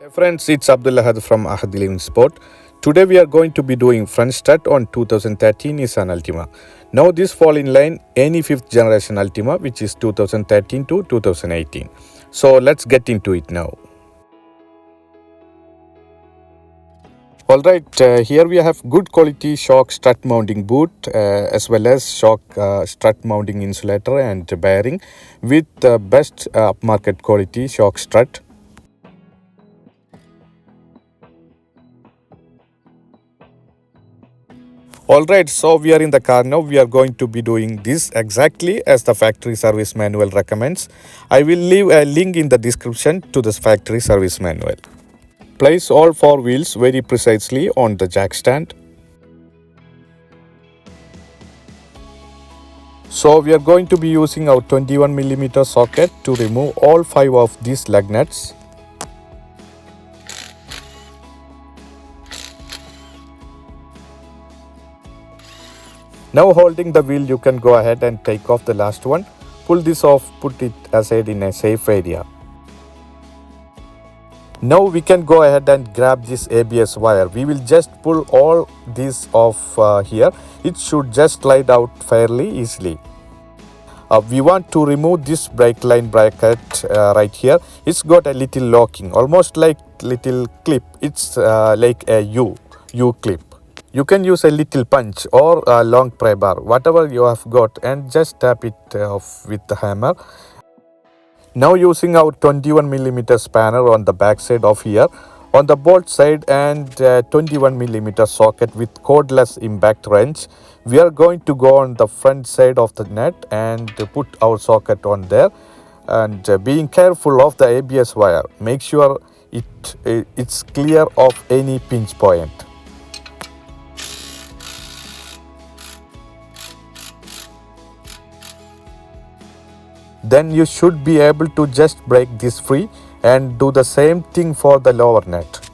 Hey friends, it's Ahad from AhadLivingSpot. Today we are going to be doing front strut on 2013 Nissan Altima. Now this fall in line any 5th generation Altima, which is 2013 to 2018. So let's get into it now. Alright, here we have good quality shock strut mounting boot as well as shock strut mounting insulator and bearing with best upmarket quality shock strut. Alright, so we are in the car now. We are going to be doing this exactly as the factory service manual recommends. I will leave a link in the description to this factory service manual. Place all 4 wheels very precisely on the jack stand. So we are going to be using our 21mm socket to remove all 5 of these lug nuts. Now holding the wheel, you can go ahead and take off the last one. Pull this off, put it aside in a safe area. Now we can go ahead and grab this ABS wire. We will just pull all this off here. It should just slide out fairly easily. We want to remove this brake line bracket right here. It's got a little locking, almost like little clip. It's like a U clip. You can use a little punch or a long pry bar, whatever you have got, and just tap it off with the hammer. Now using our 21mm spanner on the back side of here, on the bolt side and 21mm socket with cordless impact wrench, we are going to go on the front side of the nut and put our socket on there. And being careful of the ABS wire, make sure it's clear of any pinch point. Then you should be able to just break this free and do the same thing for the lower nut.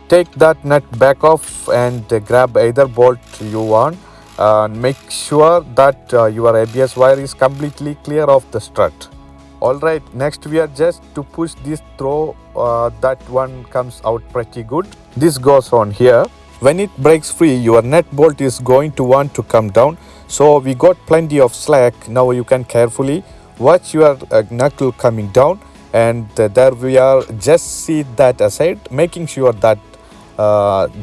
Take that nut back off and grab either bolt you want. Make sure that your ABS wire is completely clear of the strut. Alright, next we are just to push this through. That one comes out pretty good. This goes on here. When it breaks free, your nut bolt is going to want to come down. So we got plenty of slack. Now you can carefully watch your knuckle coming down, and there we are. Just see that aside, making sure that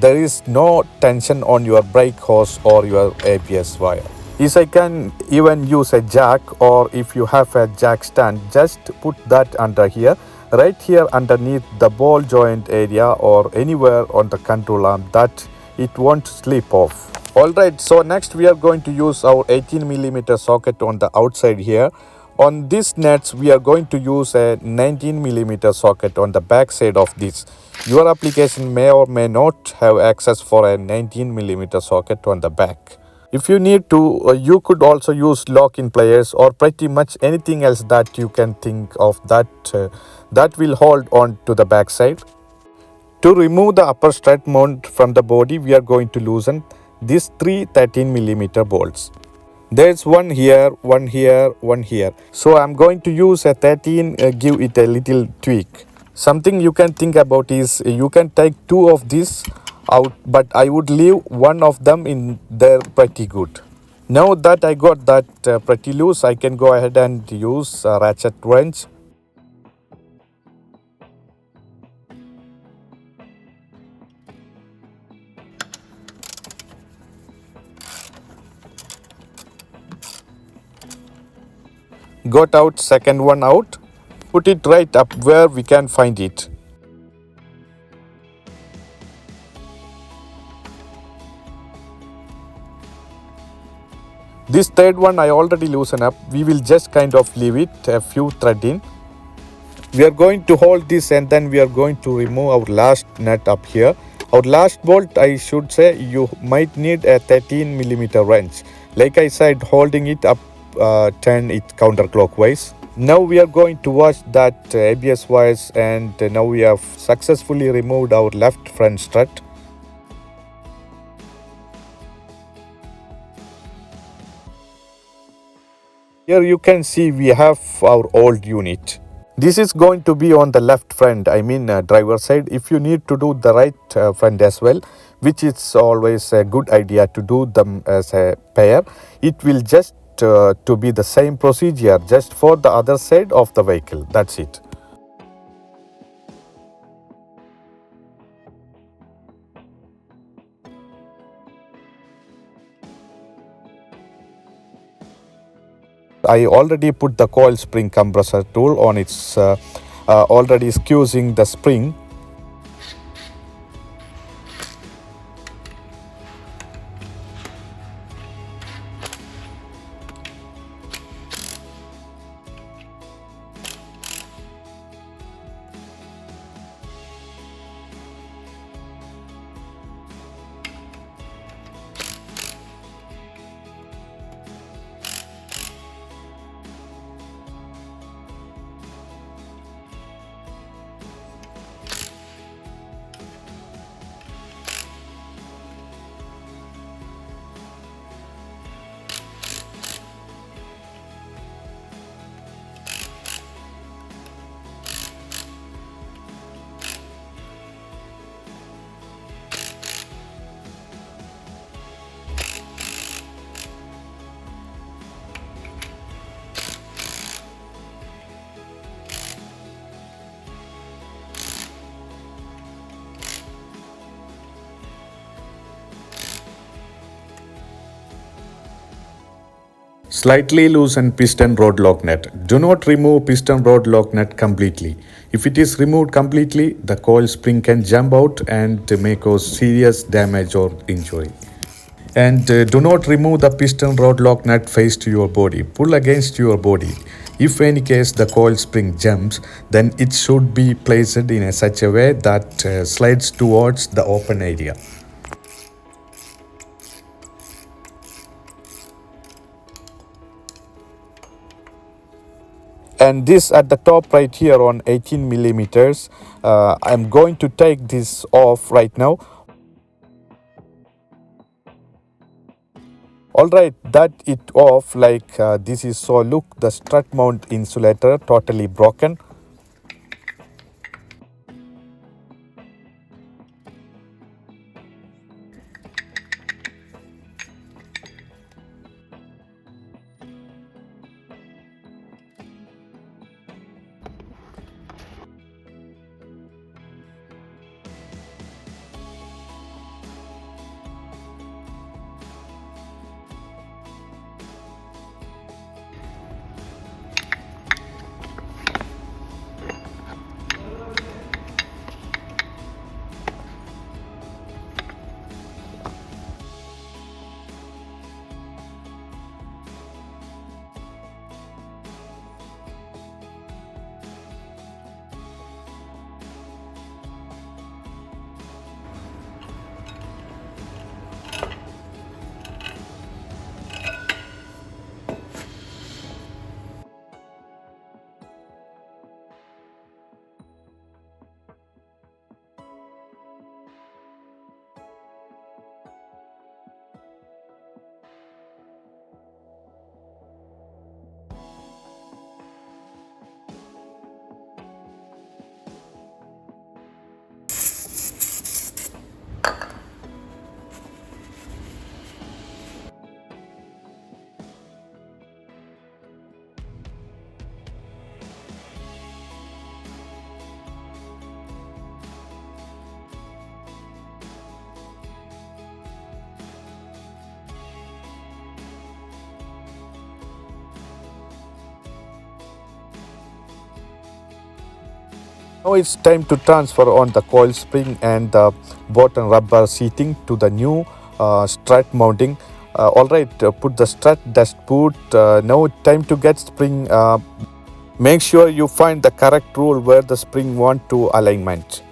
there is no tension on your brake hose or your ABS wire. Yes, I can even use a jack, or if you have a jack stand, just put that under here. Right here underneath the ball joint area or anywhere on the control arm, that it won't slip off. Alright, so next we are going to use our 18mm socket on the outside here. On these nuts we are going to use a 19mm socket on the back side of this. Your application may or may not have access for a 19mm socket on the back. If you need to, you could also use lock-in pliers or pretty much anything else that you can think of that will hold on to the back side. To remove the upper strut mount from the body, we are going to loosen these 3 13mm bolts. There's one here, one here, one here. So I'm going to use a 13, give it a little tweak. Something you can think about is you can take 2 of these out, but I would leave one of them in there pretty good. Now that I got that pretty loose, I can go ahead and use a ratchet wrench. Got out second one out, put it right up where we can find it. This third one I already loosened up. We will just kind of leave it a few thread in. We are going to hold this and then we are going to remove our last nut up here. Our last bolt, I should say, you might need a 13mm wrench. Like I said, holding it up, turn it counterclockwise. Now we are going to watch that ABS wires, and now we have successfully removed our left front strut. Here you can see we have our old unit. This is going to be on the left front, I mean driver side. If you need to do the right front as well, which is always a good idea to do them as a pair, it will just to be the same procedure just for the other side of the vehicle. That's it. I already put the coil spring compressor tool on its already squeezing the spring. Slightly loosen piston rod lock nut. Do not remove piston rod lock nut completely. If it is removed completely, the coil spring can jump out and may cause serious damage or injury. And do not remove the piston rod lock nut face to your body. Pull against your body. If any case the coil spring jumps, then it should be placed in such a way that slides towards the open area. And this at the top right here on 18 millimeters. I'm going to take this off right now. Alright, that it off like this is. So look, the strut mount insulator totally broken. Now it's time to transfer on the coil spring and the bottom rubber seating to the new strut mounting. Alright, put the strut dashboard. Now time to get spring. Make sure you find the correct rule where the spring want to alignment.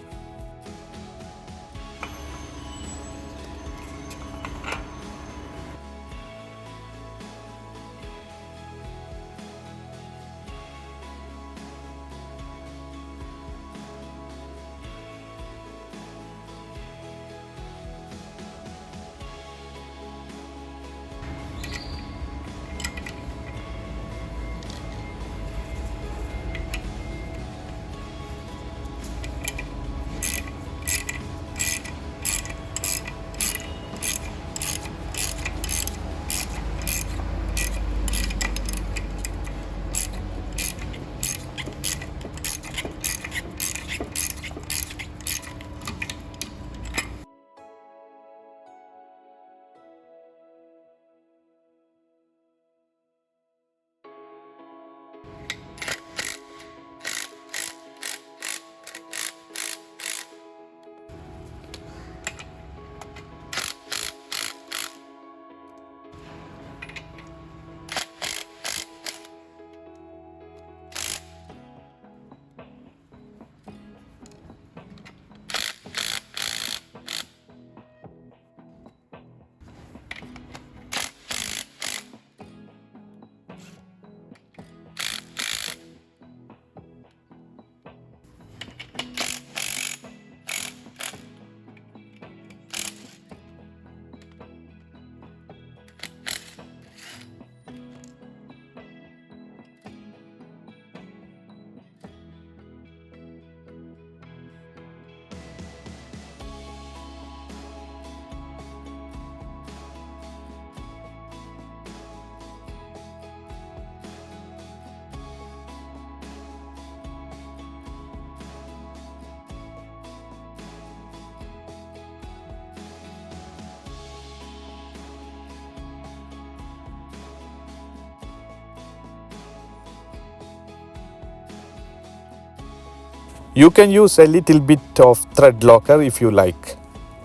You can use a little bit of thread locker if you like.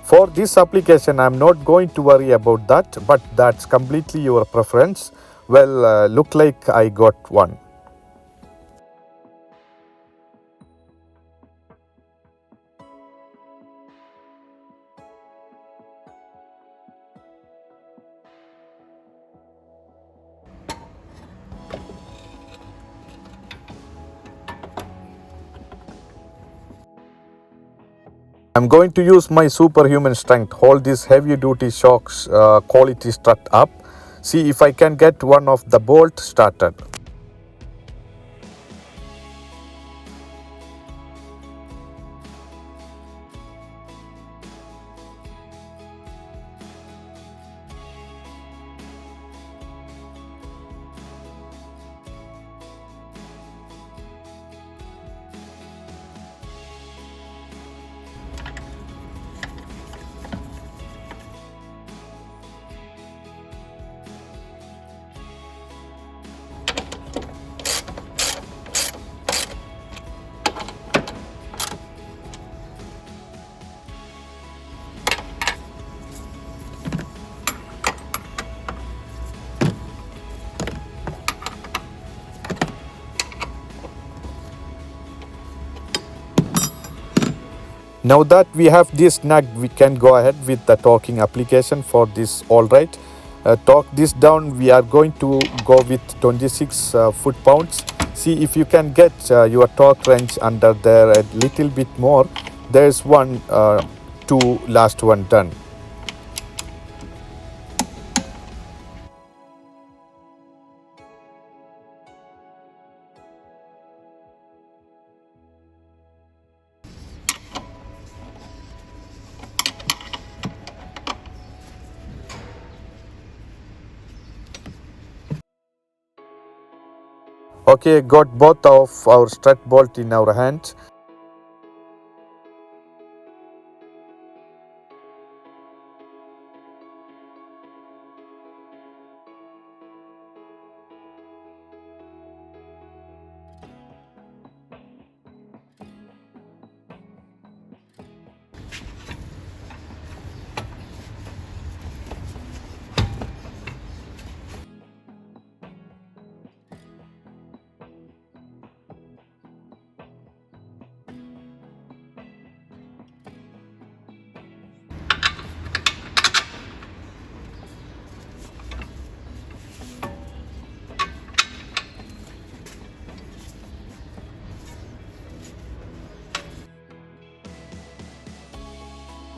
For this application, I'm not going to worry about that, but that's completely your preference. Well, look like I got one. I'm going to use my superhuman strength, hold this heavy duty shocks quality strut up, see if I can get one of the bolt started. Now that we have this snug, we can go ahead with the torquing application for this. Alright, torque this down. We are going to go with 26 foot-pounds. See if you can get your torque wrench under there a little bit more. There's one, two, last one done. Okay, got both of our strut bolt in our hands.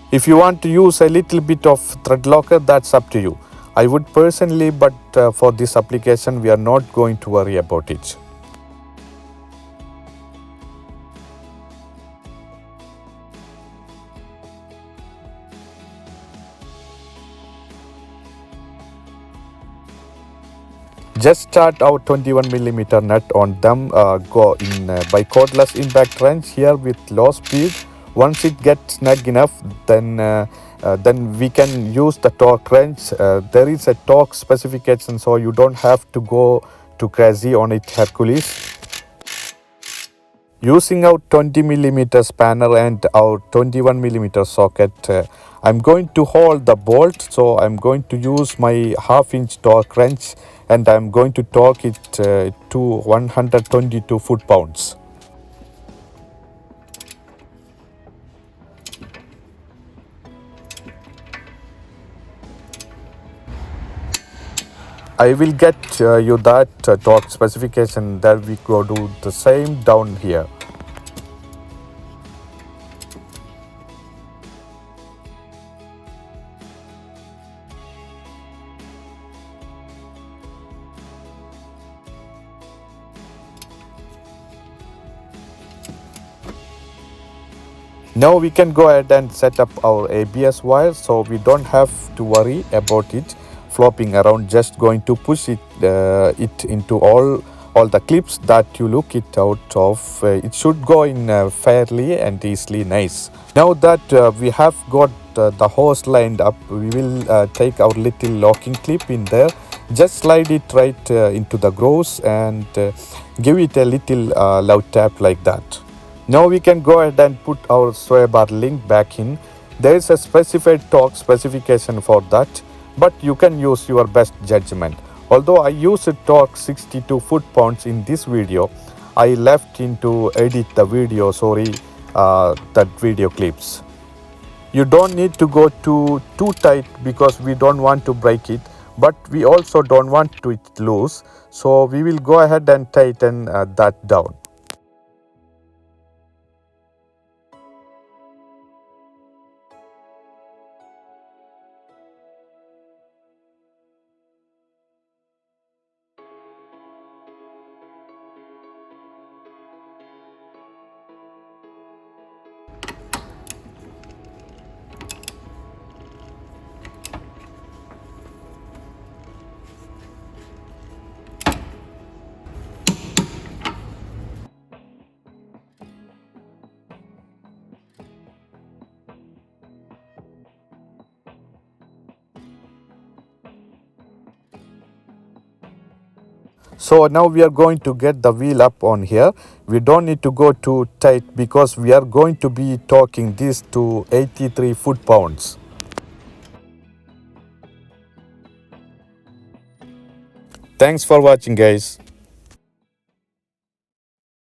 If you want to use a little bit of thread locker, that's up to you. I would personally, but for this application, we are not going to worry about it. Just start our 21mm nut on them, go in by cordless impact wrench here with low speed. Once it gets snug enough, then we can use the torque wrench. There is a torque specification, so you don't have to go too crazy on it, Hercules. Using our 20mm spanner and our 21mm socket, I'm going to hold the bolt. So I'm going to use my half-inch torque wrench and I'm going to torque it to 122 foot-pounds. I will get you that torque specification. That we go do the same down here. Now we can go ahead and set up our ABS wire, so we don't have to worry about it flopping around. Just going to push it into all the clips that you look it out of. It should go in fairly and easily nice. Now that we have got the hose lined up, we will take our little locking clip in there. Just slide it right into the grooves and give it a little loud tap like that. Now we can go ahead and put our sway bar link back in. There is a specified torque specification for that, but you can use your best judgment. Although I used torque 62 foot-pounds in this video, I left in to edit the video, that video clips. You don't need to go too tight because we don't want to break it, but we also don't want to it loose, so we will go ahead and tighten that down. So now we are going to get the wheel up on here. We don't need to go too tight because we are going to be torquing this to 83 foot-pounds. Thanks for watching, guys.